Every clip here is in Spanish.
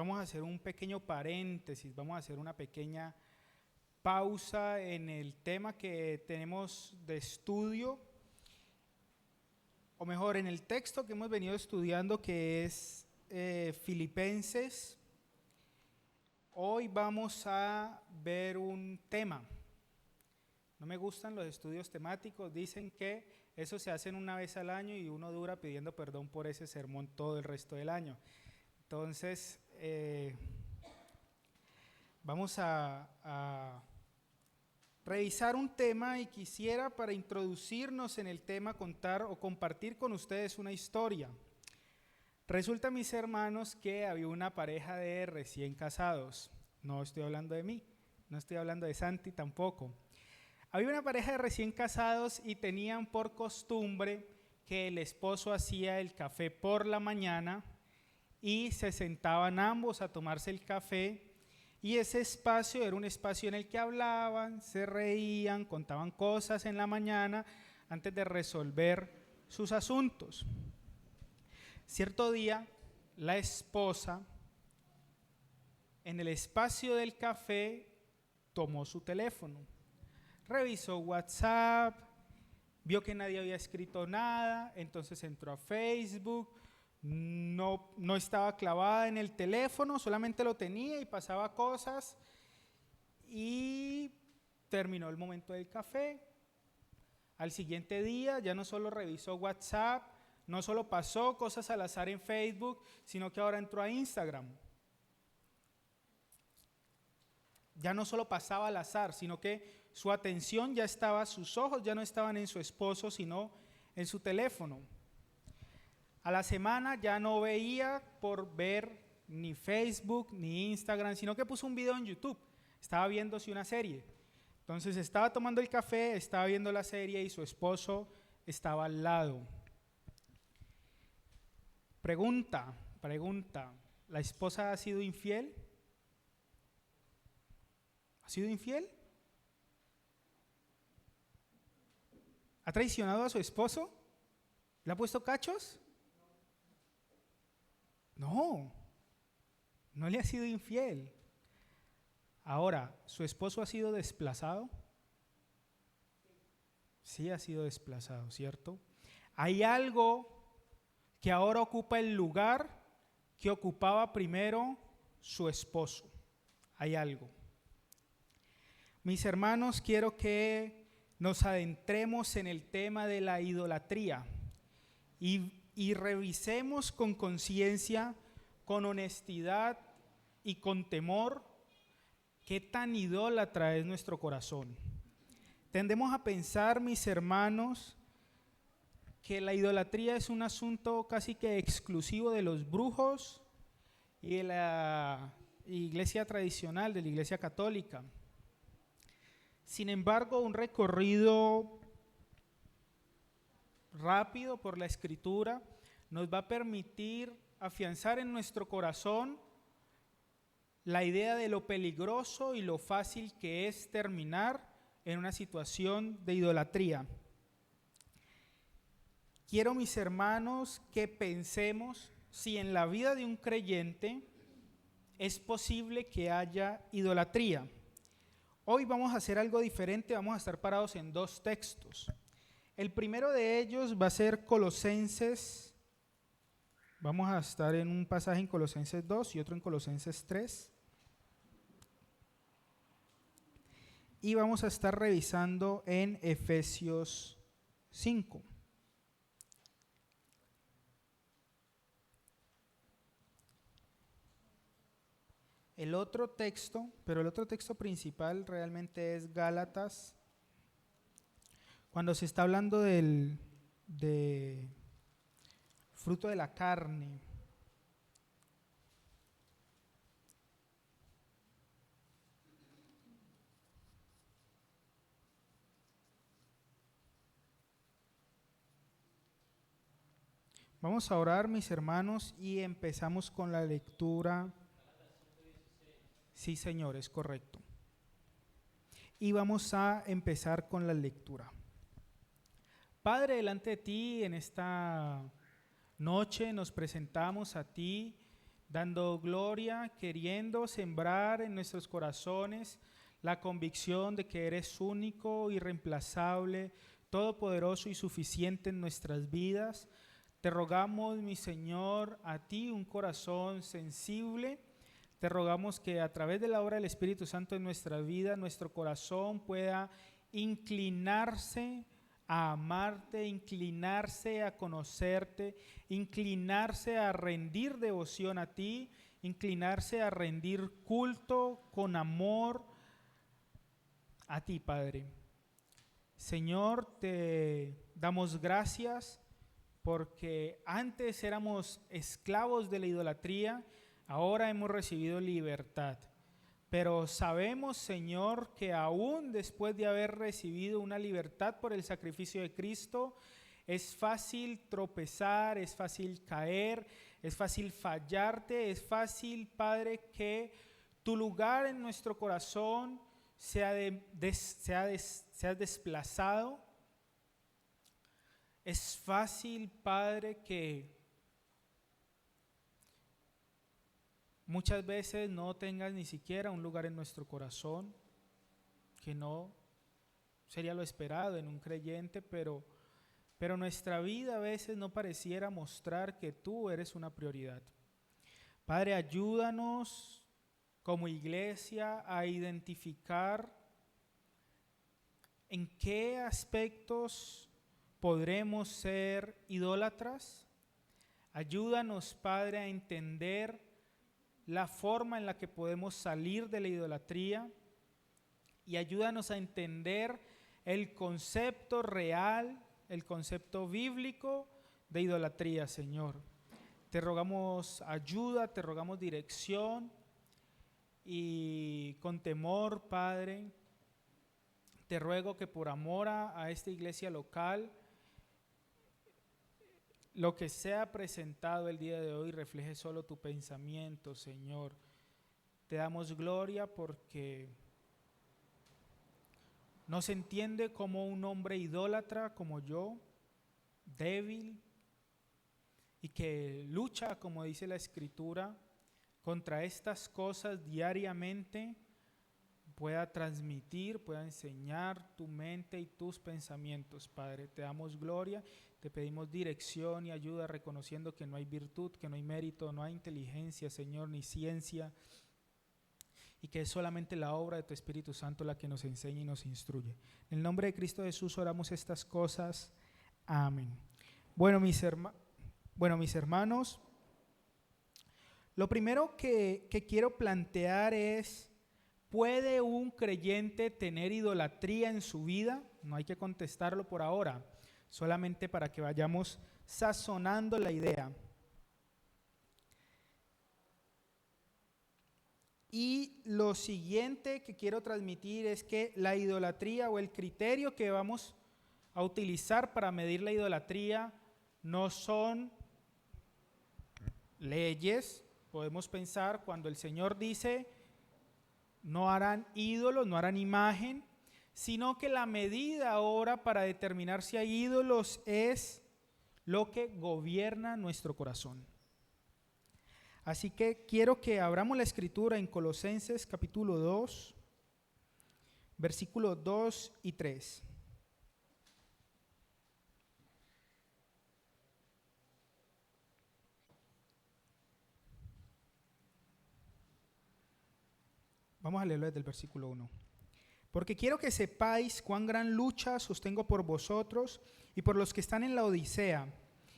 vamos a hacer un pequeño paréntesis, vamos a hacer una pequeña pausa en el tema que tenemos de estudio, o mejor, en el texto que hemos venido estudiando, que es Filipenses. Hoy vamos a ver un tema. No me gustan los estudios temáticos, dicen que eso se hacen una vez al año y uno dura pidiendo perdón por ese sermón todo el resto del año. Entonces, vamos a revisar un tema y quisiera, para introducirnos en el tema, contar o compartir con ustedes una historia. Resulta, mis hermanos, que había una pareja de recién casados. No estoy hablando de mí, no estoy hablando de Santi tampoco. Había una pareja de recién casados y tenían por costumbre que el esposo hacía el café por la mañana y se sentaban ambos a tomarse el café, y ese espacio era un espacio en el que hablaban, se reían, contaban cosas en la mañana antes de resolver sus asuntos. Cierto día, la esposa, en el espacio del café, tomó su teléfono, revisó WhatsApp, vio que nadie había escrito nada, entonces entró a Facebook, no estaba clavada en el teléfono, solamente lo tenía y pasaba cosas, y terminó el momento del café. Al siguiente día ya no solo revisó WhatsApp, no solo pasó cosas al azar en Facebook, sino que ahora entró a Instagram. Ya no solo pasaba al azar, sino que su atención ya estaba, sus ojos ya no estaban en su esposo, sino en su teléfono. A la semana ya no veía por ver ni Facebook ni Instagram, sino que puso un video en YouTube. Estaba viéndose una serie. Entonces estaba tomando el café, estaba viendo la serie y su esposo estaba al lado. Pregunta, ¿la esposa ha sido infiel? ¿Ha sido infiel? ¿Ha traicionado a su esposo? ¿Le ha puesto cachos? No, no le ha sido infiel. Ahora, ¿su esposo ha sido desplazado? Sí, ha sido desplazado, ¿cierto? Hay algo que ahora ocupa el lugar que ocupaba primero su esposo. Hay algo. Mis hermanos, quiero que nos adentremos en el tema de la idolatría y revisemos con conciencia, con honestidad y con temor qué tan idólatra es nuestro corazón. Tendemos a pensar, mis hermanos, que la idolatría es un asunto casi que exclusivo de los brujos y de la iglesia tradicional, de la iglesia católica. Sin embargo, un recorrido rápido por la Escritura nos va a permitir afianzar en nuestro corazón la idea de lo peligroso y lo fácil que es terminar en una situación de idolatría. Quiero, mis hermanos, que pensemos si en la vida de un creyente es posible que haya idolatría. Hoy vamos a hacer algo diferente, vamos a estar parados en dos textos. El primero de ellos va a ser Colosenses, vamos a estar en un pasaje en Colosenses 2 y otro en Colosenses 3. Y vamos a estar revisando en Efesios 5. El otro texto principal realmente es Gálatas, cuando se está hablando de fruto de la carne. Vamos a orar, mis hermanos, y empezamos con la lectura. Sí, Señor, es correcto. Y vamos a empezar con la lectura. Padre, delante de ti en esta noche nos presentamos a ti, dando gloria, queriendo sembrar en nuestros corazones la convicción de que eres único, irreemplazable, todopoderoso y suficiente en nuestras vidas. Te rogamos, mi Señor, a ti un corazón sensible. Te rogamos que a través de la obra del Espíritu Santo en nuestra vida, nuestro corazón pueda inclinarse a amarte, inclinarse a conocerte, inclinarse a rendir devoción a ti, inclinarse a rendir culto con amor a ti, Padre. Señor, te damos gracias porque antes éramos esclavos de la idolatría, ahora hemos recibido libertad. Pero sabemos, Señor, que aún después de haber recibido una libertad por el sacrificio de Cristo, es fácil tropezar, es fácil caer, es fácil fallarte, es fácil, Padre, que tu lugar en nuestro corazón sea desplazado. Es fácil, Padre, que muchas veces no tengas ni siquiera un lugar en nuestro corazón, que no sería lo esperado en un creyente, pero nuestra vida a veces no pareciera mostrar que tú eres una prioridad. Padre, ayúdanos como iglesia a identificar en qué aspectos podremos ser idólatras. Ayúdanos, Padre, a entender la forma en la que podemos salir de la idolatría y ayúdanos a entender el concepto real, el concepto bíblico de idolatría, Señor. Te rogamos ayuda, te rogamos dirección y con temor, Padre, te ruego que por amor a esta iglesia local, lo que sea presentado el día de hoy refleje solo tu pensamiento, Señor. Te damos gloria porque no se entiende como un hombre idólatra como yo, débil, y que lucha, como dice la Escritura, contra estas cosas diariamente, pueda transmitir, pueda enseñar tu mente y tus pensamientos, Padre. Te damos gloria, te pedimos dirección y ayuda, reconociendo que no hay virtud, que no hay mérito, no hay inteligencia, Señor, ni ciencia, y que es solamente la obra de tu Espíritu Santo la que nos enseña y nos instruye. En el nombre de Cristo Jesús oramos estas cosas. Amén. Bueno, mis hermanos, lo primero que quiero plantear es: ¿puede un creyente tener idolatría en su vida? No hay que contestarlo por ahora, solamente para que vayamos sazonando la idea. Y lo siguiente que quiero transmitir es que la idolatría, o el criterio que vamos a utilizar para medir la idolatría, no son leyes. Podemos pensar cuando el Señor dice: no harán ídolos, no harán imagen, sino que la medida ahora para determinar si hay ídolos es lo que gobierna nuestro corazón. Así que quiero que abramos la Escritura en Colosenses capítulo 2, versículos 2 y 3. Vamos a leerlo desde el versículo 1. Porque quiero que sepáis cuán gran lucha sostengo por vosotros y por los que están en la Odisea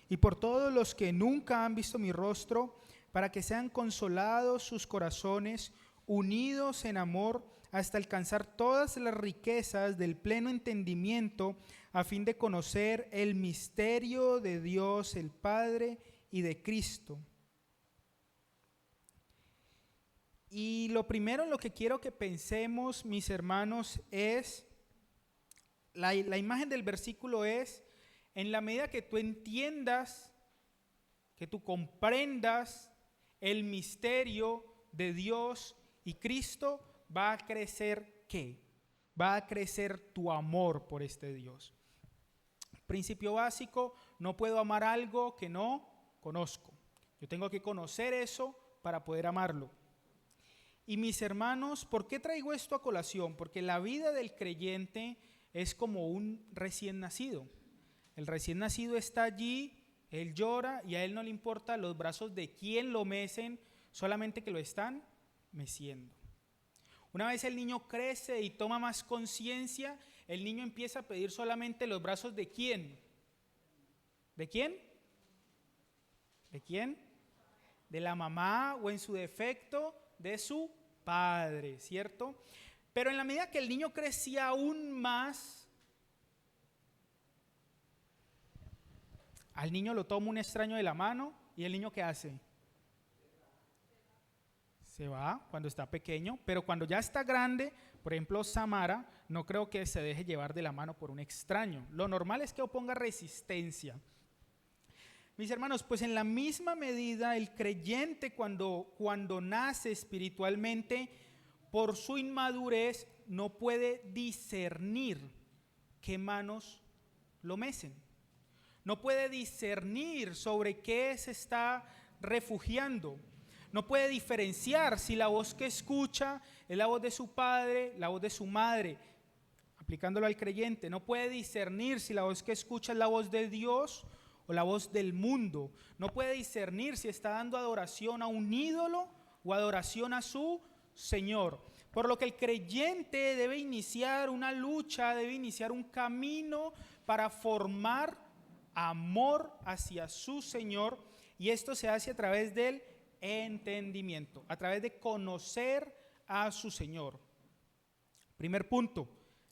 y por todos los que nunca han visto mi rostro, para que sean consolados sus corazones, unidos en amor, hasta alcanzar todas las riquezas del pleno entendimiento, a fin de conocer el misterio de Dios el Padre y de Cristo. Y lo primero en lo que quiero que pensemos, mis hermanos, es, la imagen del versículo es: en la medida que tú entiendas, que tú comprendas el misterio de Dios y Cristo, va a crecer ¿qué? Va a crecer tu amor por este Dios. Principio básico: no puedo amar algo que no conozco. Yo tengo que conocer eso para poder amarlo. Y mis hermanos, ¿por qué traigo esto a colación? Porque la vida del creyente es como un recién nacido. El recién nacido está allí, él llora y a él no le importa los brazos de quién lo mecen, solamente que lo están meciendo. Una vez el niño crece y toma más conciencia, el niño empieza a pedir solamente los brazos de quién. ¿De quién? ¿De quién? De la mamá o en su defecto de su padre, ¿cierto? Pero en la medida que el niño crecía aún más, al niño lo toma un extraño de la mano y el niño ¿qué hace? Se va cuando está pequeño, pero cuando ya está grande, por ejemplo Samara, no creo que se deje llevar de la mano por un extraño. Lo normal es que oponga resistencia. Mis hermanos, pues en la misma medida el creyente cuando nace espiritualmente, por su inmadurez no puede discernir qué manos lo mecen. No puede discernir sobre qué se está refugiando. No puede diferenciar si la voz que escucha es la voz de su padre, la voz de su madre, aplicándolo al creyente. No puede discernir si la voz que escucha es la voz de Dios o la voz del mundo. No puede discernir si está dando adoración a un ídolo o adoración a su Señor. Por lo que el creyente debe iniciar una lucha, debe iniciar un camino para formar amor hacia su Señor, y esto se hace a través del entendimiento, a través de conocer a su Señor. Primer punto,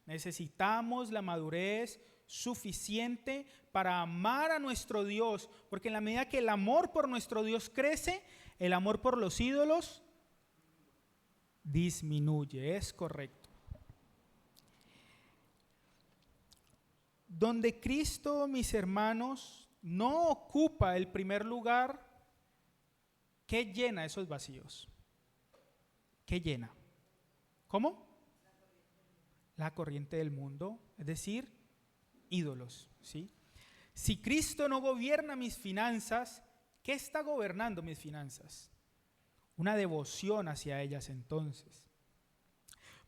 necesitamos la madurez suficiente para amar a nuestro Dios, porque en la medida que el amor por nuestro Dios crece, el amor por los ídolos disminuye, es correcto. Donde Cristo, mis hermanos, no ocupa el primer lugar, ¿qué llena esos vacíos? ¿Qué llena? ¿Cómo? La corriente del mundo, es decir, ídolos, ¿sí? Si Cristo no gobierna mis finanzas, ¿qué está gobernando mis finanzas? Una devoción hacia ellas entonces.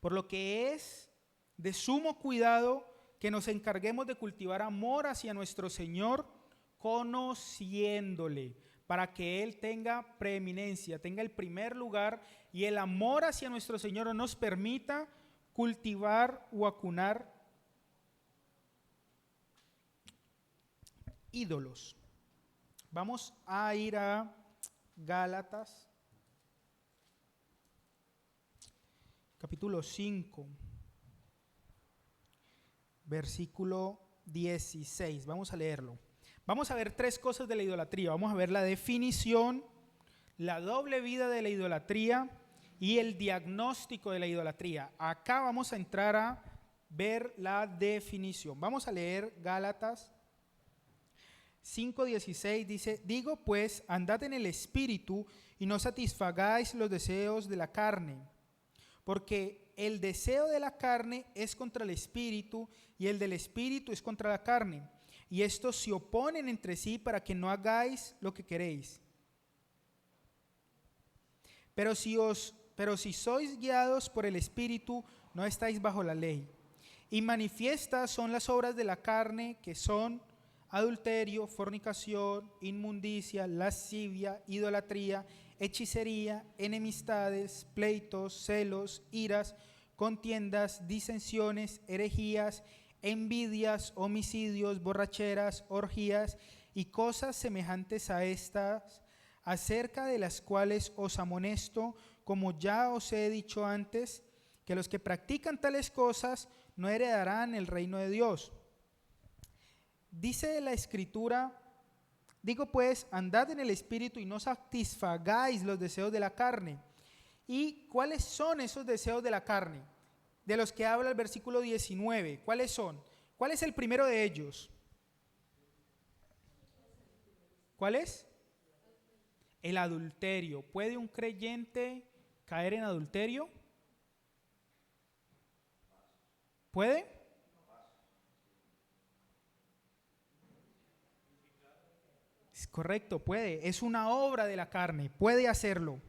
Por lo que es de sumo cuidado que nos encarguemos de cultivar amor hacia nuestro Señor, conociéndole, para que Él tenga preeminencia, tenga el primer lugar, y el amor hacia nuestro Señor nos permita cultivar o acunar ídolos. Vamos a ir a Gálatas, capítulo 5, versículo 16. Vamos a leerlo. Vamos a ver tres cosas de la idolatría. Vamos a ver la definición, la doble vida de la idolatría y el diagnóstico de la idolatría. Acá vamos a entrar a ver la definición. Vamos a leer Gálatas 5:16, dice: digo pues, andad en el Espíritu y no satisfagáis los deseos de la carne, porque el deseo de la carne es contra el Espíritu y el del Espíritu es contra la carne, y estos se oponen entre sí para que no hagáis lo que queréis. Pero si sois guiados por el Espíritu, no estáis bajo la ley. Y manifiestas son las obras de la carne, que son adulterio, fornicación, inmundicia, lascivia, idolatría, hechicería, enemistades, pleitos, celos, iras, contiendas, disensiones, herejías, envidias, homicidios, borracheras, orgías y cosas semejantes a estas, acerca de las cuales os amonesto, como ya os he dicho antes, que los que practican tales cosas no heredarán el reino de Dios. Dice la Escritura: digo pues, andad en el Espíritu y no satisfagáis los deseos de la carne. ¿Y cuáles son esos deseos de la carne? De los que habla el versículo 19. ¿Cuáles son? ¿Cuál es el primero de ellos? ¿Cuál es? El adulterio. ¿Puede un creyente caer en adulterio? ¿Puede? Es correcto, puede. Es una obra de la carne, puede hacerlo.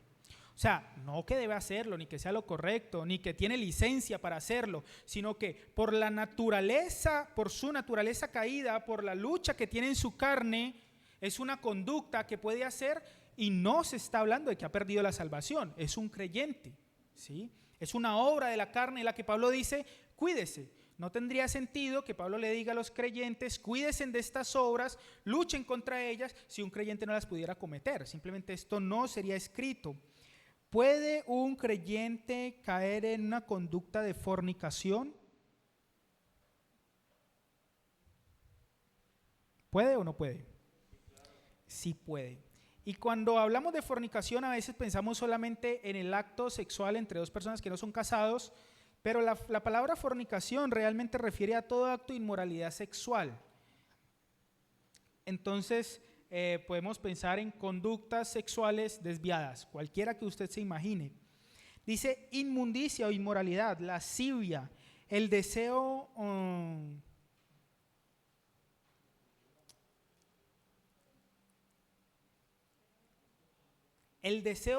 O sea, no que debe hacerlo, ni que sea lo correcto, ni que tiene licencia para hacerlo, sino que por la naturaleza, por su naturaleza caída, por la lucha que tiene en su carne, es una conducta que puede hacer, y no se está hablando de que ha perdido la salvación, es un creyente, ¿sí? Es una obra de la carne en la que Pablo dice, cuídese. No tendría sentido que Pablo le diga a los creyentes, cuídense de estas obras, luchen contra ellas, si un creyente no las pudiera cometer. Simplemente esto no sería escrito. ¿Puede un creyente caer en una conducta de fornicación? ¿Puede o no puede? Sí puede. Y cuando hablamos de fornicación, a veces pensamos solamente en el acto sexual entre dos personas que no son casados, pero la palabra fornicación realmente refiere a todo acto de inmoralidad sexual. Entonces, podemos pensar en conductas sexuales desviadas, cualquiera que usted se imagine. Dice inmundicia o inmoralidad, lascivia, el deseo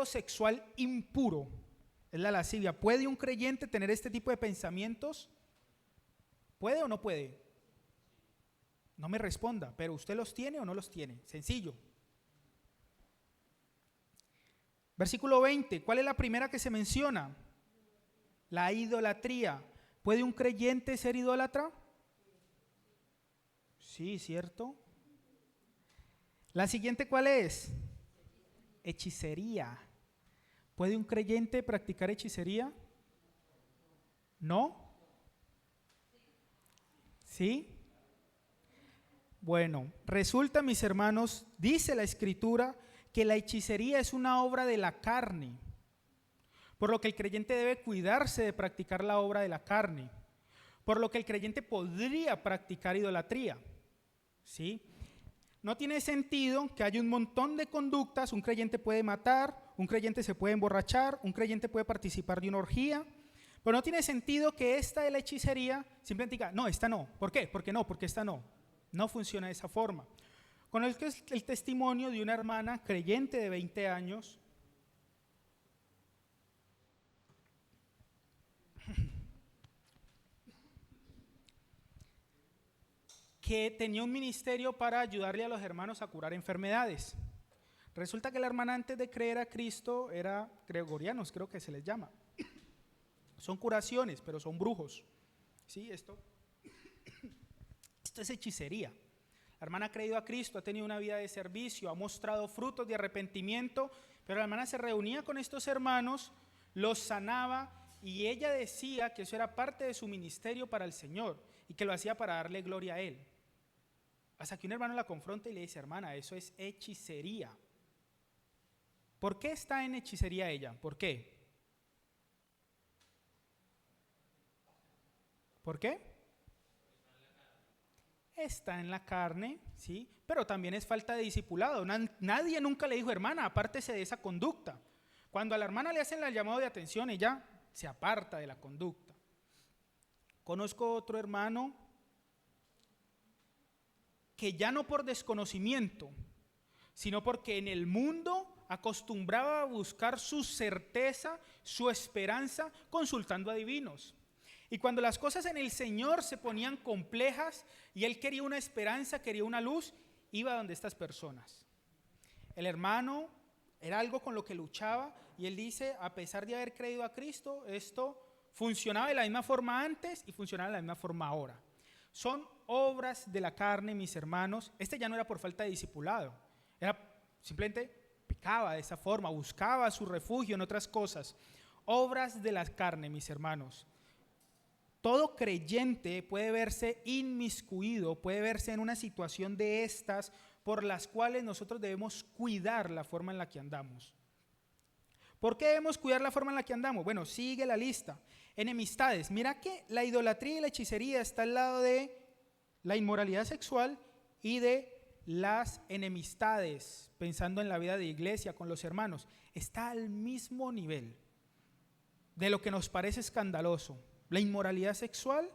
sexual impuro, es la lascivia. ¿Puede un creyente tener este tipo de pensamientos? ¿Puede o no puede? No me responda, pero ¿usted los tiene o no los tiene? Sencillo. Versículo 20, ¿cuál es la primera que se menciona? La idolatría. ¿Puede un creyente ser idólatra? Sí, ¿cierto? La siguiente, ¿cuál es? Hechicería. ¿Puede un creyente practicar hechicería? ¿No? ¿Sí? Bueno, resulta, mis hermanos, dice la Escritura que la hechicería es una obra de la carne, por lo que el creyente debe cuidarse de practicar la obra de la carne, por lo que el creyente podría practicar idolatría, ¿sí? No tiene sentido que haya un montón de conductas, un creyente puede matar, un creyente se puede emborrachar, un creyente puede participar de una orgía, pero no tiene sentido que esta de la hechicería simplemente diga, no, esta no. ¿Por qué? Porque no, porque esta no. No funciona de esa forma. Conozco el testimonio de una hermana creyente de 20 años que tenía un ministerio para ayudarle a los hermanos a curar enfermedades. Resulta que la hermana, antes de creer a Cristo, era gregorianos, creo que se les llama. Son curaciones, pero son brujos. ¿Sí? Esto es hechicería. La hermana ha creído a Cristo, ha tenido una vida de servicio, ha mostrado frutos de arrepentimiento, pero la hermana se reunía con estos hermanos, los sanaba, y ella decía que eso era parte de su ministerio para el Señor y que lo hacía para darle gloria a Él. Hasta que un hermano la confronta y le dice, hermana, eso es hechicería. ¿Por qué está en hechicería ella? ¿Por qué? ¿Por qué? Está en la carne, ¿sí? Pero también es falta de discipulado. Nadie nunca le dijo, hermana, apártese de esa conducta. Cuando a la hermana le hacen el llamado de atención, ella se aparta de la conducta. Conozco otro hermano que ya no por desconocimiento, sino porque en el mundo acostumbraba a buscar su certeza, su esperanza, consultando a divinos. Y cuando las cosas en el Señor se ponían complejas y él quería una esperanza, quería una luz, iba donde estas personas. El hermano era algo con lo que luchaba y él dice, a pesar de haber creído a Cristo, esto funcionaba de la misma forma antes y funcionaba de la misma forma ahora. Son obras de la carne, mis hermanos. Este ya no era por falta de discipulado, era simplemente pecaba de esa forma, buscaba su refugio en otras cosas. Obras de la carne, mis hermanos. Todo creyente puede verse inmiscuido, puede verse en una situación de estas por las cuales nosotros debemos cuidar la forma en la que andamos. ¿Por qué debemos cuidar la forma en la que andamos? Bueno, sigue la lista. Enemistades. Mira que la idolatría y la hechicería está al lado de la inmoralidad sexual y de las enemistades, pensando en la vida de iglesia con los hermanos. Está al mismo nivel de lo que nos parece escandaloso. La inmoralidad sexual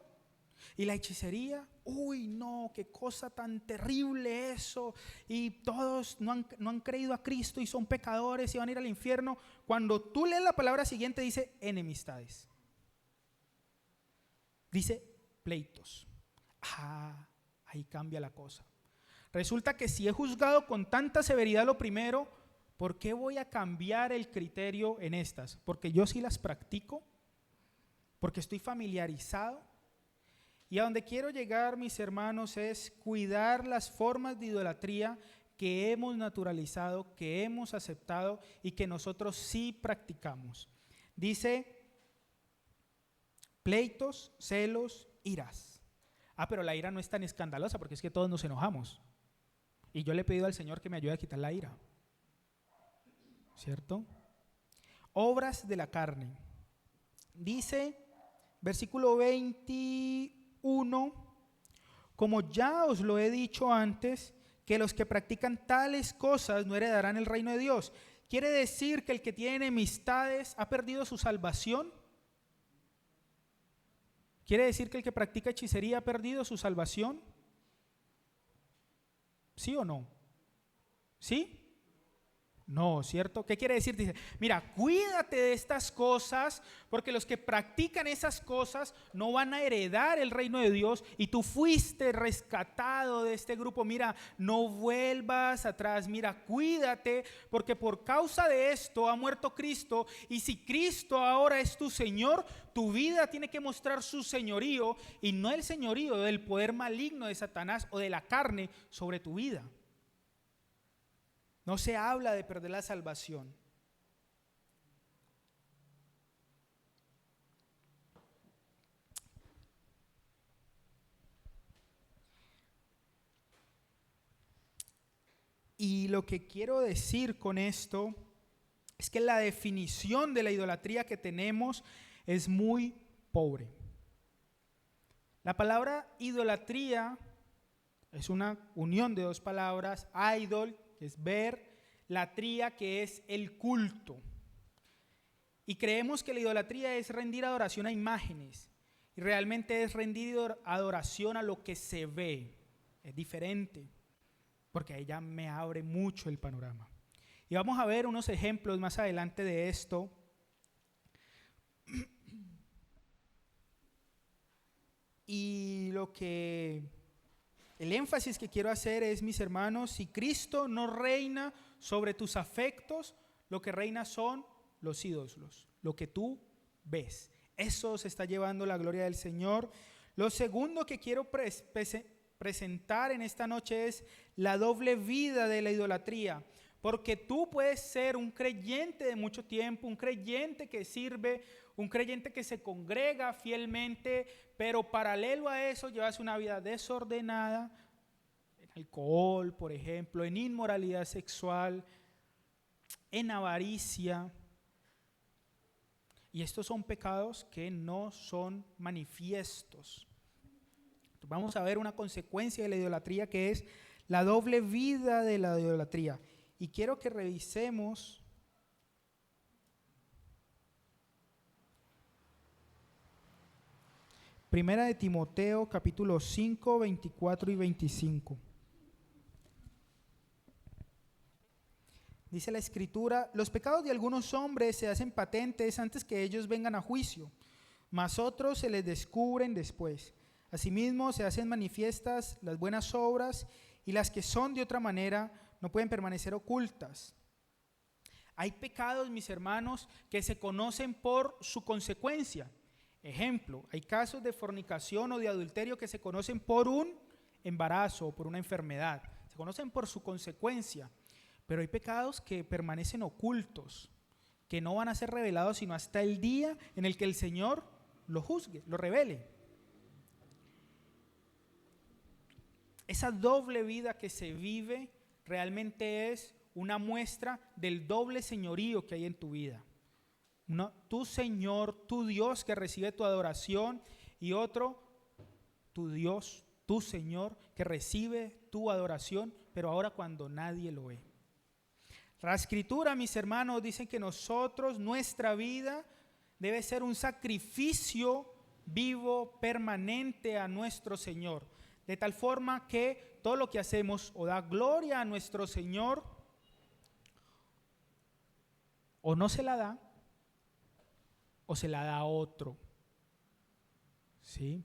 y la hechicería uy, no, qué cosa tan terrible eso, y todos no han creído a Cristo y son pecadores y van a ir al infierno. Cuando tú lees la palabra siguiente dice enemistades, dice pleitos. Ahí cambia la cosa. Resulta que si he juzgado con tanta severidad lo primero, ¿por qué voy a cambiar el criterio en estas? Porque yo sí las practico, porque estoy familiarizado. Y a donde quiero llegar, mis hermanos, es cuidar las formas de idolatría que hemos naturalizado, que hemos aceptado y que nosotros sí practicamos. Dice, pleitos, celos, iras. Pero la ira no es tan escandalosa porque es que todos nos enojamos. Y yo le he pedido al Señor que me ayude a quitar la ira. ¿Cierto? Obras de la carne. Dice, versículo 21, como ya os lo he dicho antes, que los que practican tales cosas no heredarán el reino de Dios. ¿Quiere decir que el que tiene enemistades ha perdido su salvación? ¿Quiere decir que el que practica hechicería ha perdido su salvación? ¿Sí o no? ¿Sí? No, ¿cierto? ¿Qué quiere decir? Dice, mira, cuídate de estas cosas, porque los que practican esas cosas no van a heredar el reino de Dios, y tú fuiste rescatado de este grupo. Mira, no vuelvas atrás, mira, cuídate, porque por causa de esto ha muerto Cristo, y si Cristo ahora es tu Señor, tu vida tiene que mostrar su señorío, y no el señorío del poder maligno de Satanás o de la carne sobre tu vida. No se habla de perder la salvación. Y lo que quiero decir con esto es que la definición de la idolatría que tenemos es muy pobre. La palabra idolatría es una unión de dos palabras, idol, que es ver, latría, que es el culto. Y creemos que la idolatría es rendir adoración a imágenes, y realmente es rendir adoración a lo que se ve. Es diferente, porque ahí ya me abre mucho el panorama. Y vamos a ver unos ejemplos más adelante de esto. Y el énfasis que quiero hacer es, mis hermanos, si Cristo no reina sobre tus afectos, lo que reina son los ídolos, lo que tú ves. Eso se está llevando la gloria del Señor. Lo segundo que quiero presentar en esta noche es la doble vida de la idolatría. Porque tú puedes ser un creyente de mucho tiempo, un creyente que sirve, un creyente que se congrega fielmente, pero paralelo a eso llevas una vida desordenada, en alcohol, por ejemplo, en inmoralidad sexual, en avaricia. Y estos son pecados que no son manifiestos. Vamos a ver una consecuencia de la idolatría, que es la doble vida de la idolatría. Y quiero que revisemos Primera de Timoteo, capítulo 5, 24 y 25. Dice la Escritura: los pecados de algunos hombres se hacen patentes antes que ellos vengan a juicio, mas otros se les descubren después. Asimismo se hacen manifiestas las buenas obras, y las que son de otra manera no pueden permanecer ocultas. Hay pecados, mis hermanos, que se conocen por su consecuencia. Ejemplo, hay casos de fornicación o de adulterio que se conocen por un embarazo o por una enfermedad. Se conocen por su consecuencia. Pero hay pecados que permanecen ocultos, que no van a ser revelados sino hasta el día en el que el Señor lo juzgue, lo revele. Esa doble vida que se vive realmente es una muestra del doble señorío que hay en tu vida. Tu Señor, tu Dios que recibe tu adoración, y otro, tu Dios, tu Señor que recibe tu adoración, pero ahora cuando nadie lo ve. La Escritura, mis hermanos, dice que nosotros, nuestra vida debe ser un sacrificio vivo, permanente a nuestro Señor. de tal forma que todo lo que hacemos o da gloria a nuestro Señor o no se la da o se la da a otro. ¿Sí?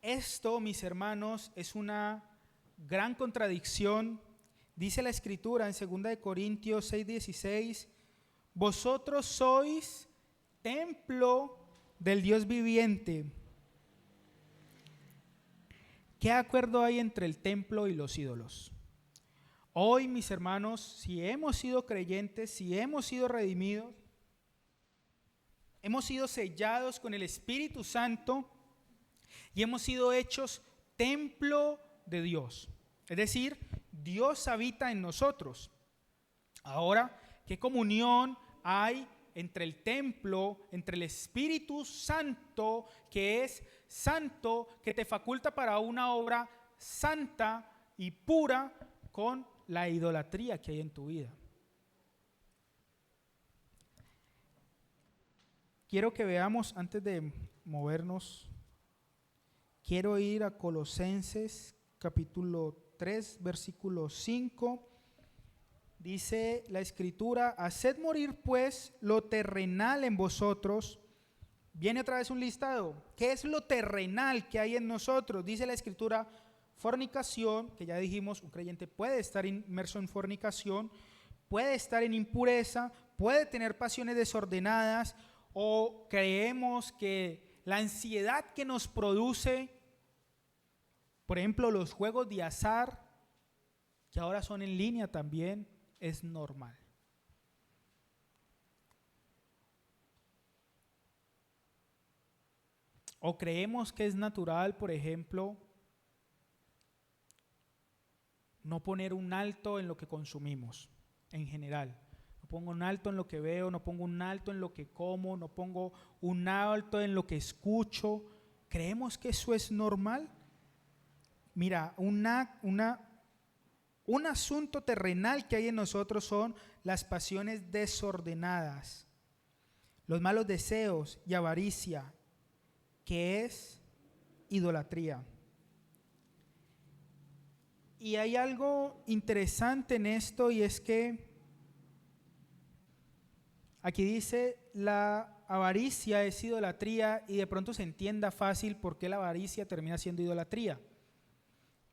Esto, mis hermanos, es una gran contradicción. Dice la Escritura en 2 Corintios 6:16, vosotros sois templo del Dios viviente. ¿Qué acuerdo hay entre el templo y los ídolos? Hoy, mis hermanos, si hemos sido creyentes, si hemos sido redimidos, hemos sido sellados con el Espíritu Santo y hemos sido hechos templo de Dios. Es decir, Dios habita en nosotros. Ahora, ¿qué comunión hay entre el templo, entre el Espíritu Santo, que es santo, que te faculta para una obra santa y pura, con la idolatría que hay en tu vida? Quiero que veamos, antes de movernos, quiero ir a Colosenses capítulo 3, versículo 5. Dice la Escritura, haced morir pues lo terrenal en vosotros. Viene otra vez un listado. ¿Qué es lo terrenal que hay en nosotros? Dice la Escritura, fornicación, que ya dijimos, un creyente puede estar inmerso en fornicación, puede estar en impureza, puede tener pasiones desordenadas, o creemos que la ansiedad que nos produce, por ejemplo, los juegos de azar, que ahora son en línea también, es normal. O creemos que es natural, por ejemplo, no poner un alto en lo que consumimos en general. No pongo un alto en lo que veo, no pongo un alto en lo que como, no pongo un alto en lo que escucho. ¿Creemos que eso es normal? Mira, un asunto terrenal que hay en nosotros son las pasiones desordenadas, los malos deseos y avaricia, que es idolatría. Y hay algo interesante en esto, y es que aquí dice la avaricia es idolatría, y de pronto se entienda fácil por qué la avaricia termina siendo idolatría.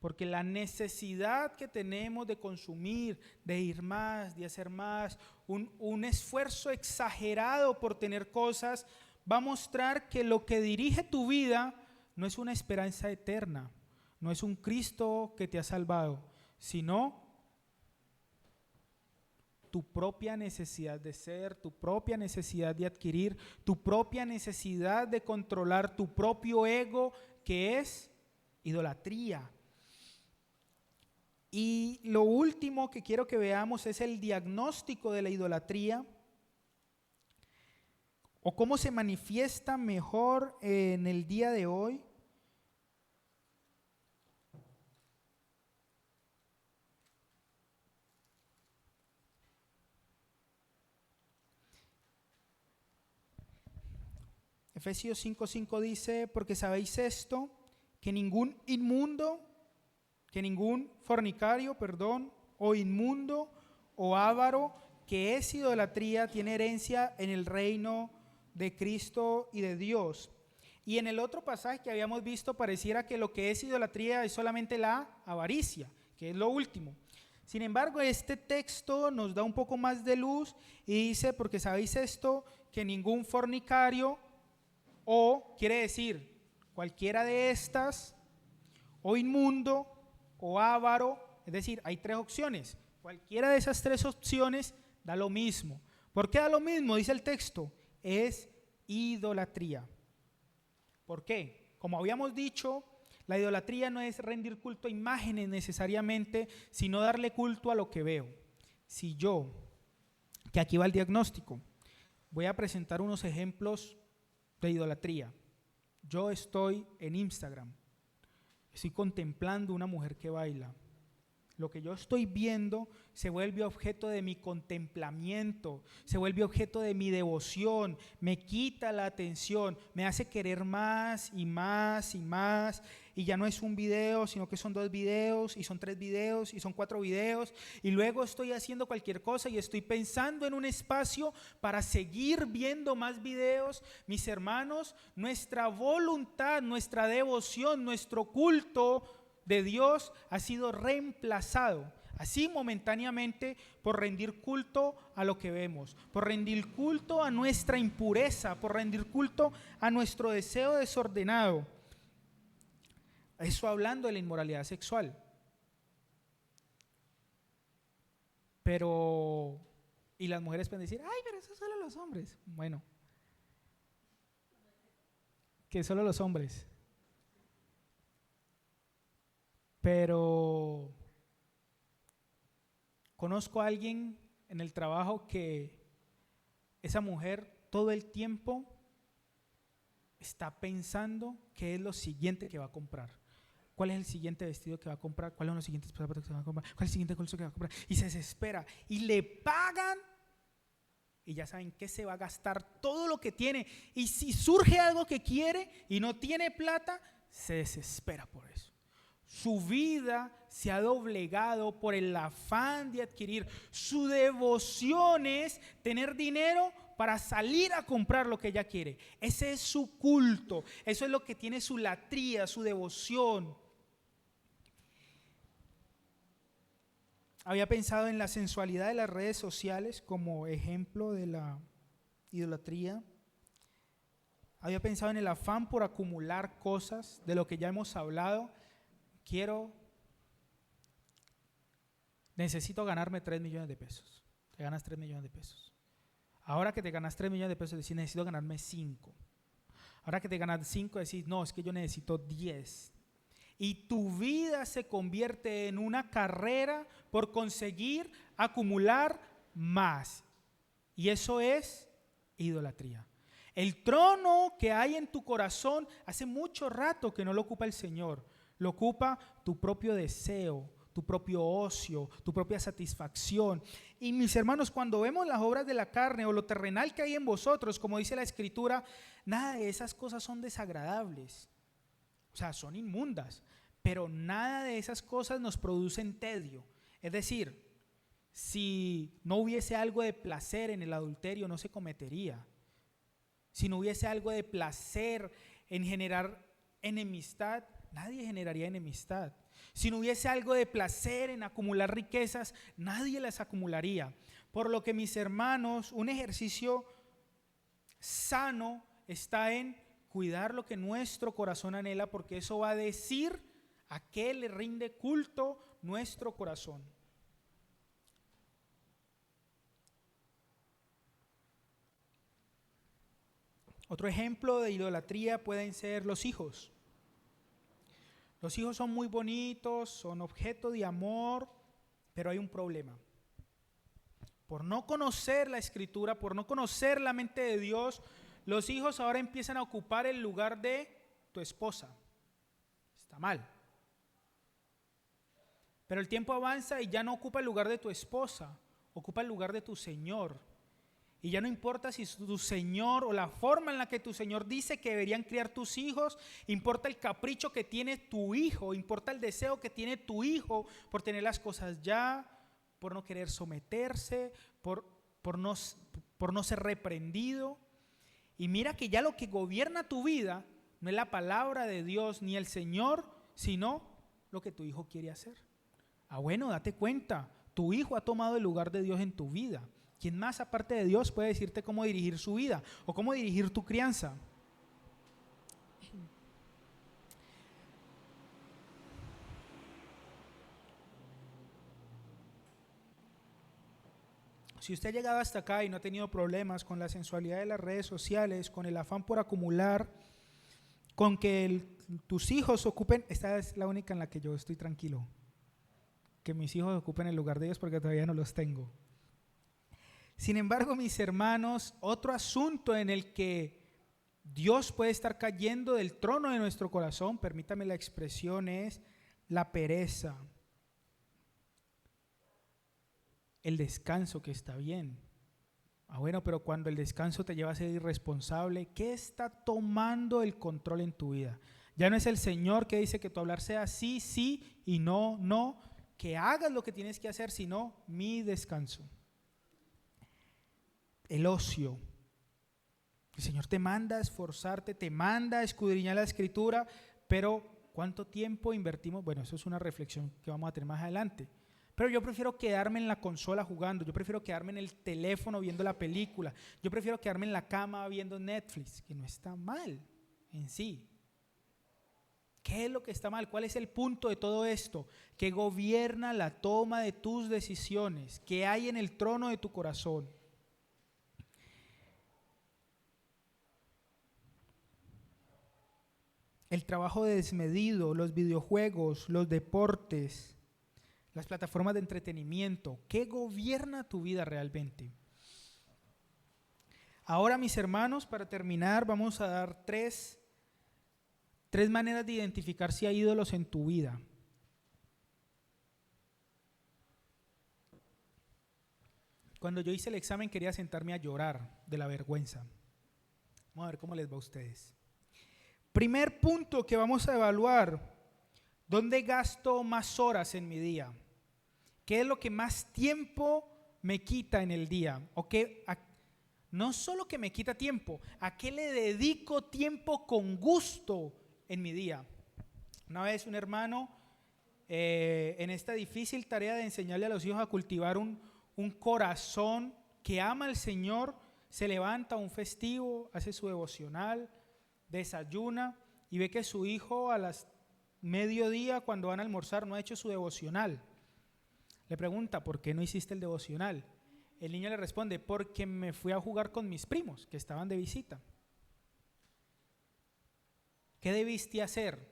Porque la necesidad que tenemos de consumir, de ir más, de hacer más, un esfuerzo exagerado por tener cosas, va a mostrar que lo que dirige tu vida no es una esperanza eterna, no es un Cristo que te ha salvado, sino tu propia necesidad de ser, tu propia necesidad de adquirir, tu propia necesidad de controlar tu propio ego, que es idolatría. Y lo último que quiero que veamos es el diagnóstico de la idolatría, o cómo se manifiesta mejor en el día de hoy. Efesios 5:5 dice, porque sabéis esto, que ningún fornicario, o inmundo, o avaro, que es idolatría, tiene herencia en el reino de Cristo y de Dios. Y en el otro pasaje que habíamos visto, pareciera que lo que es idolatría es solamente la avaricia, que es lo último. Sin embargo, este texto nos da un poco más de luz y dice, porque sabéis esto, que ningún fornicario, o quiere decir cualquiera de estas, o inmundo, o avaro, es decir, hay tres opciones. Cualquiera de esas tres opciones da lo mismo. ¿Por qué da lo mismo? Dice el texto, es idolatría. ¿Por qué? Como habíamos dicho, la idolatría no es rendir culto a imágenes necesariamente, sino darle culto a lo que veo. Si yo, que aquí va el diagnóstico, voy a presentar unos ejemplos de idolatría. Yo estoy en Instagram, estoy contemplando una mujer que baila. lo que yo estoy viendo se vuelve objeto de mi contemplamiento, se vuelve objeto de mi devoción, me quita la atención, me hace querer más y más y más, y ya no es un video, sino que son 2 videos, y son 3 videos, y son 4 videos, y luego estoy haciendo cualquier cosa y estoy pensando en un espacio para seguir viendo más videos. Mis hermanos, nuestra voluntad, nuestra devoción, nuestro culto de Dios ha sido reemplazado, así momentáneamente, por rendir culto a lo que vemos, por rendir culto a nuestra impureza, por rendir culto a nuestro deseo desordenado. Eso hablando de la inmoralidad sexual. Pero, y las mujeres pueden decir, ay, pero eso solo los hombres. Bueno, que solo los hombres. Pero conozco a alguien en el trabajo que esa mujer todo el tiempo está pensando qué es lo siguiente que va a comprar. ¿Cuál es el siguiente vestido que va a comprar? ¿Cuáles son los siguientes zapatos que va a comprar? ¿Cuál es el siguiente curso que va a comprar? Y se desespera y le pagan y ya saben que se va a gastar todo lo que tiene. Y si surge algo que quiere y no tiene plata, se desespera por eso. Su vida se ha doblegado por el afán de adquirir. Su devoción es tener dinero para salir a comprar lo que ella quiere. Ese es su culto. Eso es lo que tiene su latría, su devoción. Había pensado en la sensualidad de las redes sociales como ejemplo de la idolatría. Había pensado en el afán por acumular cosas, de lo que ya hemos hablado. Necesito ganarme 3 millones de pesos. Te ganas 3 millones de pesos. Ahora que te ganas 3 millones de pesos, decís, necesito ganarme 5. Ahora que te ganas 5, decís, no, es que yo necesito 10. Y tu vida se convierte en una carrera por conseguir acumular más. Y eso es idolatría. El trono que hay en tu corazón hace mucho rato que no lo ocupa el Señor. Lo ocupa tu propio deseo, tu propio ocio, tu propia satisfacción. Y mis hermanos, cuando vemos las obras de la carne o lo terrenal que hay en vosotros, como dice la Escritura, nada de esas cosas son desagradables. O sea, son inmundas, pero nada de esas cosas nos producen tedio. Es decir, si no hubiese algo de placer en el adulterio, no se cometería. Si no hubiese algo de placer en generar enemistad, nadie generaría enemistad. Si no hubiese algo de placer en acumular riquezas, nadie las acumularía. Por lo que, mis hermanos, un ejercicio sano está en cuidar lo que nuestro corazón anhela, porque eso va a decir a qué le rinde culto nuestro corazón. Otro ejemplo de idolatría pueden ser los hijos. Los hijos son muy bonitos, son objeto de amor, pero hay un problema. Por no conocer la Escritura, por no conocer la mente de Dios, los hijos ahora empiezan a ocupar el lugar de tu esposa. Está mal. Pero el tiempo avanza y ya no ocupa el lugar de tu esposa, ocupa el lugar de tu Señor. Y ya no importa si tu Señor o la forma en la que tu Señor dice que deberían criar tus hijos, importa el capricho que tiene tu hijo, importa el deseo que tiene tu hijo por tener las cosas ya, por no querer someterse, por no ser reprendido. Y mira que ya lo que gobierna tu vida no es la palabra de Dios ni el Señor, sino lo que tu hijo quiere hacer. Bueno, date cuenta, tu hijo ha tomado el lugar de Dios en tu vida. ¿Quién más aparte de Dios puede decirte cómo dirigir su vida o cómo dirigir tu crianza? Si usted ha llegado hasta acá y no ha tenido problemas con la sensualidad de las redes sociales, con el afán por acumular, con que tus hijos ocupen, esta es la única en la que yo estoy tranquilo, que mis hijos ocupen el lugar de Dios porque todavía no los tengo. Sin embargo, mis hermanos, otro asunto en el que Dios puede estar cayendo del trono de nuestro corazón, permítame la expresión, es la pereza. el descanso, que está bien. Bueno, pero cuando el descanso te lleva a ser irresponsable, ¿qué está tomando el control en tu vida? Ya no es el Señor que dice que tu hablar sea sí, sí y no, no, que hagas lo que tienes que hacer, sino mi descanso. El ocio. El Señor te manda a esforzarte, te manda a escudriñar la Escritura, pero ¿cuánto tiempo invertimos? Bueno, eso es una reflexión que vamos a tener más adelante. Pero yo prefiero quedarme en la consola jugando, yo prefiero quedarme en el teléfono viendo la película, yo prefiero quedarme en la cama viendo Netflix, que no está mal en sí. ¿Qué es lo que está mal? ¿Cuál es el punto de todo esto? Que gobierna la toma de tus decisiones, que hay en el trono de tu corazón. El trabajo desmedido, los videojuegos, los deportes, las plataformas de entretenimiento, ¿qué gobierna tu vida realmente? Ahora, mis hermanos, para terminar, vamos a dar tres maneras de identificar si hay ídolos en tu vida. Cuando yo hice el examen quería sentarme a llorar de la vergüenza. Vamos a ver cómo les va a ustedes. Primer punto que vamos a evaluar: ¿dónde gasto más horas en mi día? ¿Qué es lo que más tiempo me quita en el día? ¿O qué, no solo que me quita tiempo, ¿a qué le dedico tiempo con gusto en mi día? Una vez un hermano, en esta difícil tarea de enseñarle a los hijos a cultivar un corazón que ama al Señor, se levanta un festivo, hace su devocional, desayuna y ve que su hijo a las mediodía, cuando van a almorzar, no ha hecho su devocional. Le pregunta: ¿por qué no hiciste el devocional? El niño le responde: porque me fui a jugar con mis primos que estaban de visita. ¿Qué debiste hacer?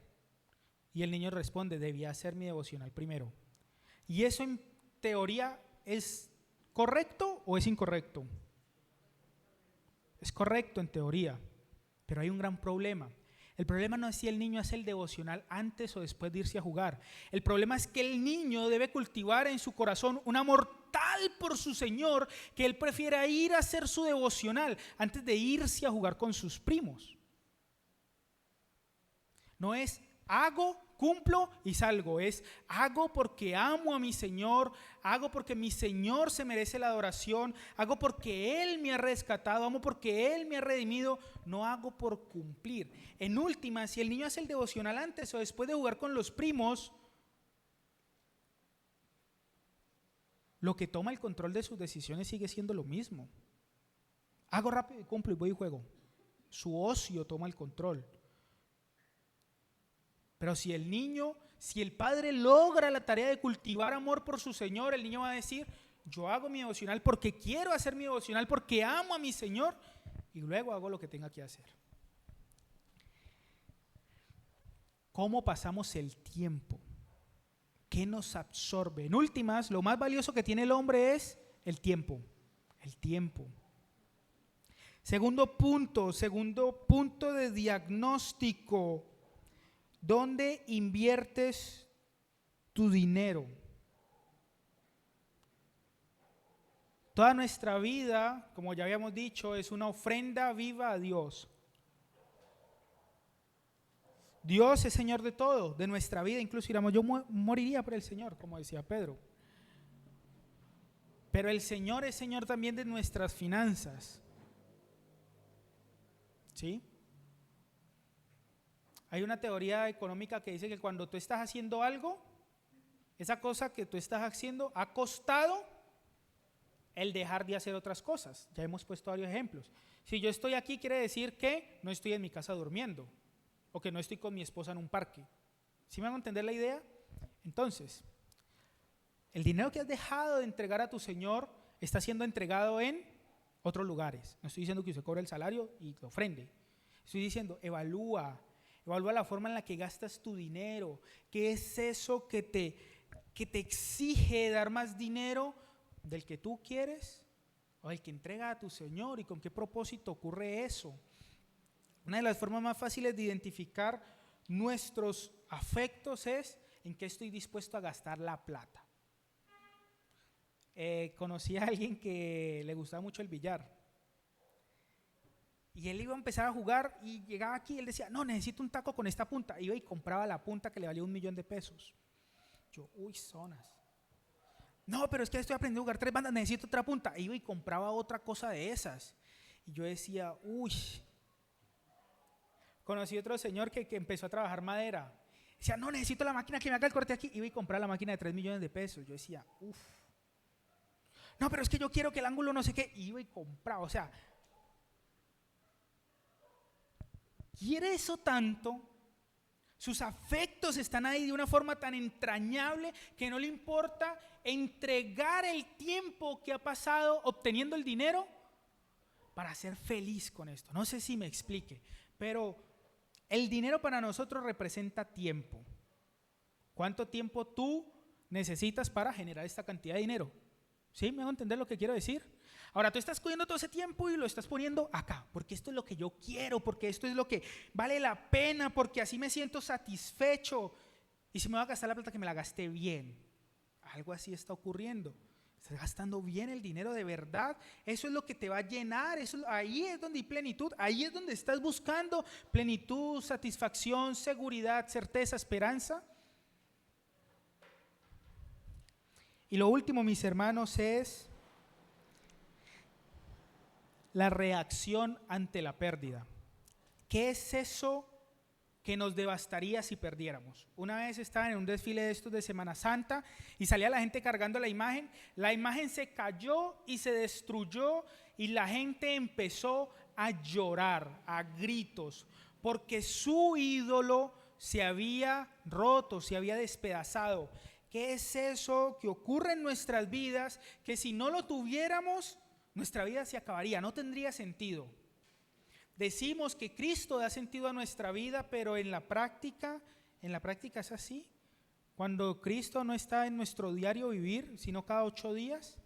Y el niño responde: debía hacer mi devocional primero. ¿Y eso en teoría es correcto o es incorrecto? Es correcto en teoría, pero hay un gran problema. El problema no es si el niño hace el devocional antes o después de irse a jugar. El problema es que el niño debe cultivar en su corazón un amor tal por su Señor que él prefiera ir a hacer su devocional antes de irse a jugar con sus primos. No es hago, cumplo y salgo. Es hago porque amo a mi Señor, hago porque mi Señor se merece la adoración, hago porque Él me ha rescatado, amo porque Él me ha redimido, no hago por cumplir. En última, si el niño hace el devocional antes o después de jugar con los primos, lo que toma el control de sus decisiones sigue siendo lo mismo. Hago rápido y cumplo y voy y juego. Su ocio toma el control. Pero si el padre logra la tarea de cultivar amor por su Señor, el niño va a decir: yo hago mi devocional porque quiero hacer mi devocional, porque amo a mi Señor, y luego hago lo que tenga que hacer. ¿Cómo pasamos el tiempo? ¿Qué nos absorbe? En últimas, lo más valioso que tiene el hombre es el tiempo. El tiempo. Segundo punto de diagnóstico: ¿dónde inviertes tu dinero? Toda nuestra vida, como ya habíamos dicho, es una ofrenda viva a Dios. Dios es Señor de todo, de nuestra vida. Incluso digamos, yo moriría por el Señor, como decía Pedro. Pero el Señor es Señor también de nuestras finanzas. ¿Sí? Hay una teoría económica que dice que cuando tú estás haciendo algo, esa cosa que tú estás haciendo ha costado el dejar de hacer otras cosas. Ya hemos puesto varios ejemplos. Si yo estoy aquí, quiere decir que no estoy en mi casa durmiendo o que no estoy con mi esposa en un parque. ¿Sí me van a entender la idea? Entonces, el dinero que has dejado de entregar a tu Señor está siendo entregado en otros lugares. No estoy diciendo que usted cobre el salario y lo ofrende. Estoy diciendo, evalúa la forma en la que gastas tu dinero. ¿Qué es eso que te exige dar más dinero del que tú quieres o del que entrega a tu Señor? ¿Y con qué propósito ocurre eso? Una de las formas más fáciles de identificar nuestros afectos es en qué estoy dispuesto a gastar la plata. conocí a alguien que le gustaba mucho el billar. Y él iba a empezar a jugar y llegaba aquí y él decía, no, necesito un taco con esta punta. Iba y compraba la punta que le valía $1.000.000. Yo, uy, zonas. No, pero es que estoy aprendiendo a jugar 3 bandas, necesito otra punta. Iba y compraba otra cosa de esas. Y yo decía, uy. Conocí otro señor que empezó a trabajar madera. Decía, no, necesito la máquina que me haga el corte aquí. Iba y compraba la máquina de $3.000.000. Yo decía, uff. No, pero es que yo quiero que el ángulo no sé qué. Iba y compraba, o sea, quiere eso tanto, sus afectos están ahí de una forma tan entrañable que no le importa entregar el tiempo que ha pasado obteniendo el dinero para ser feliz con esto. No sé si me explique, pero el dinero para nosotros representa tiempo. ¿Cuánto tiempo tú necesitas para generar esta cantidad de dinero? ¿Sí? ¿Me hago entender lo que quiero decir? Ahora tú estás cogiendo todo ese tiempo y lo estás poniendo acá, porque esto es lo que yo quiero, porque esto es lo que vale la pena, porque así me siento satisfecho. Y si me voy a gastar la plata, que me la gasté bien. Algo así está ocurriendo. Estás gastando bien el dinero de verdad. Eso es lo que te va a llenar. Ahí es donde hay plenitud. Ahí es donde estás buscando plenitud, satisfacción, seguridad, certeza, esperanza. Y lo último, mis hermanos, es la reacción ante la pérdida. ¿Qué es eso que nos devastaría si perdiéramos? Una vez estaba en un desfile de estos de Semana Santa y salía la gente cargando la imagen se cayó y se destruyó y la gente empezó a llorar a gritos porque su ídolo se había roto, se había despedazado. ¿Qué es eso que ocurre en nuestras vidas que si no lo tuviéramos, nuestra vida se acabaría, no tendría sentido? Decimos que Cristo da sentido a nuestra vida, pero en la práctica es así. Cuando Cristo no está en nuestro diario vivir, sino cada 8 días,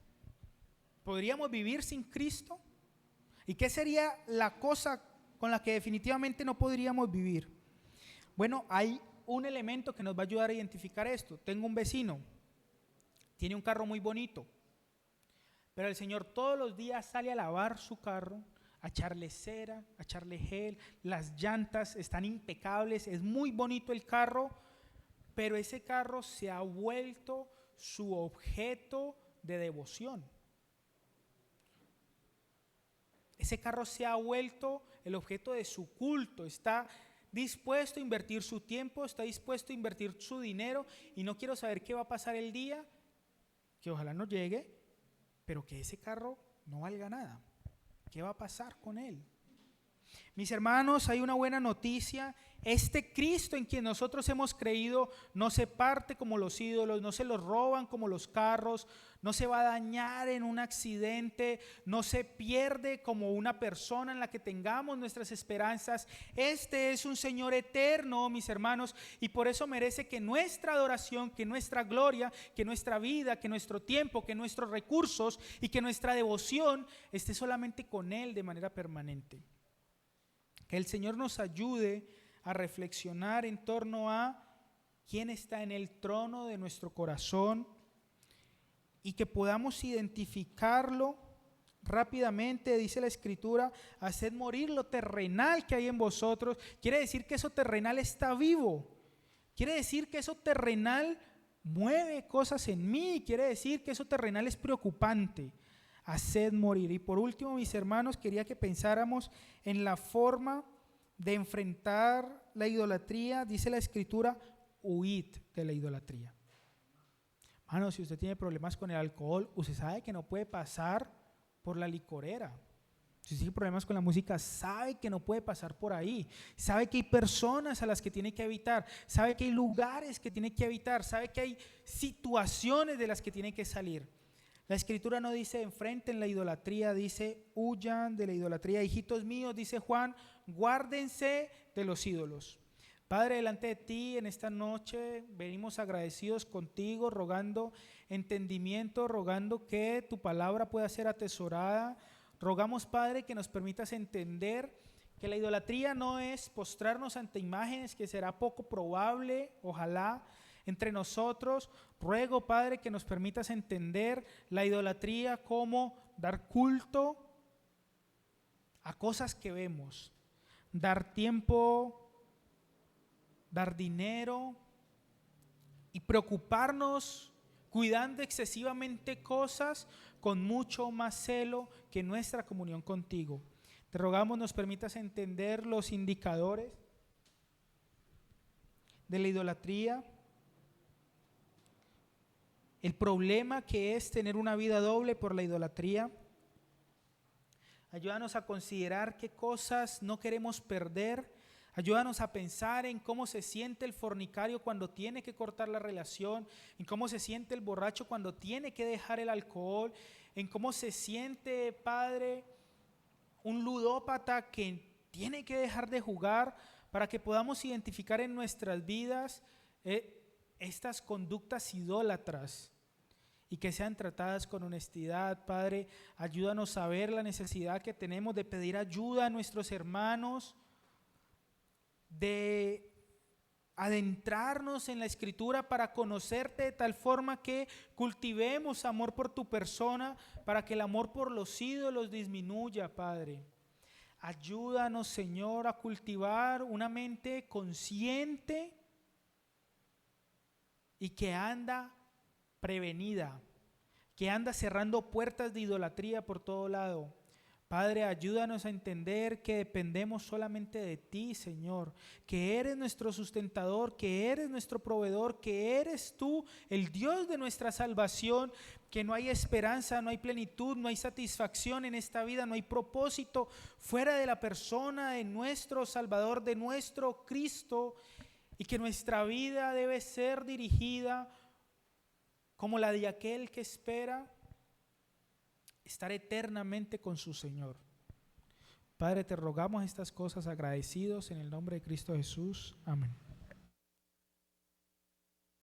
¿podríamos vivir sin Cristo? ¿Y qué sería la cosa con la que definitivamente no podríamos vivir? Bueno, hay un elemento que nos va a ayudar a identificar esto. Tengo un vecino, tiene un carro muy bonito, pero el Señor todos los días sale a lavar su carro, a echarle cera, a echarle gel, las llantas están impecables, es muy bonito el carro, pero ese carro se ha vuelto su objeto de devoción. Ese carro se ha vuelto el objeto de su culto, está dispuesto a invertir su tiempo, está dispuesto a invertir su dinero y no quiero saber qué va a pasar el día, que ojalá no llegue, pero que ese carro no valga nada. ¿Qué va a pasar con él? Mis hermanos, hay una buena noticia. Este Cristo en quien nosotros hemos creído no se parte como los ídolos, no se los roban como los carros, no se va a dañar en un accidente, no se pierde como una persona en la que tengamos nuestras esperanzas. Este es un Señor eterno, mis hermanos, y por eso merece que nuestra adoración, que nuestra gloria, que nuestra vida, que nuestro tiempo, que nuestros recursos y que nuestra devoción esté solamente con Él de manera permanente. Que el Señor nos ayude a reflexionar en torno a quién está en el trono de nuestro corazón y que podamos identificarlo rápidamente. Dice la Escritura, haced morir lo terrenal que hay en vosotros. Quiere decir que eso terrenal está vivo. Quiere decir que eso terrenal mueve cosas en mí. Quiere decir que eso terrenal es preocupante. Haced morir. Y por último, mis hermanos, quería que pensáramos en la forma de enfrentar la idolatría. Dice la Escritura, huid de la idolatría. Hermano, si usted tiene problemas con el alcohol, usted sabe que no puede pasar por la licorera. Si tiene problemas con la música, sabe que no puede pasar por ahí. Sabe que hay personas a las que tiene que evitar. Sabe que hay lugares que tiene que evitar. Sabe que hay situaciones de las que tiene que salir. La Escritura no dice enfrenten la idolatría, dice huyan de la idolatría. Hijitos míos, dice Juan, guárdense de los ídolos. Padre, delante de ti en esta noche venimos agradecidos contigo, rogando entendimiento, rogando que tu palabra pueda ser atesorada. Rogamos, Padre, que nos permitas entender que la idolatría no es postrarnos ante imágenes, que será poco probable, ojalá. entre nosotros. Ruego, Padre, que nos permitas entender la idolatría como dar culto a cosas que vemos, dar tiempo, dar dinero y preocuparnos cuidando excesivamente cosas con mucho más celo que nuestra comunión contigo. Te rogamos nos permitas entender los indicadores de la idolatría, el problema que es tener una vida doble por la idolatría. Ayúdanos a considerar qué cosas no queremos perder. Ayúdanos a pensar en cómo se siente el fornicario cuando tiene que cortar la relación, en cómo se siente el borracho cuando tiene que dejar el alcohol, en cómo se siente, Padre, un ludópata que tiene que dejar de jugar, para que podamos identificar en nuestras vidas estas conductas idólatras y que sean tratadas con honestidad. Padre, ayúdanos a ver la necesidad que tenemos de pedir ayuda a nuestros hermanos, de adentrarnos en la Escritura para conocerte de tal forma que cultivemos amor por tu persona, para que el amor por los ídolos disminuya, Padre. Ayúdanos, Señor, a cultivar una mente consciente y que anda prevenida, que anda cerrando puertas de idolatría por todo lado. Padre, ayúdanos a entender que dependemos solamente de ti, Señor, que eres nuestro sustentador, que eres nuestro proveedor, que eres tú el Dios de nuestra salvación, que no hay esperanza, no hay plenitud, no hay satisfacción en esta vida, no hay propósito fuera de la persona de nuestro Salvador, de nuestro Cristo, y que nuestra vida debe ser dirigida como la de aquel que espera estar eternamente con su Señor. Padre, te rogamos estas cosas agradecidos en el nombre de Cristo Jesús. Amén.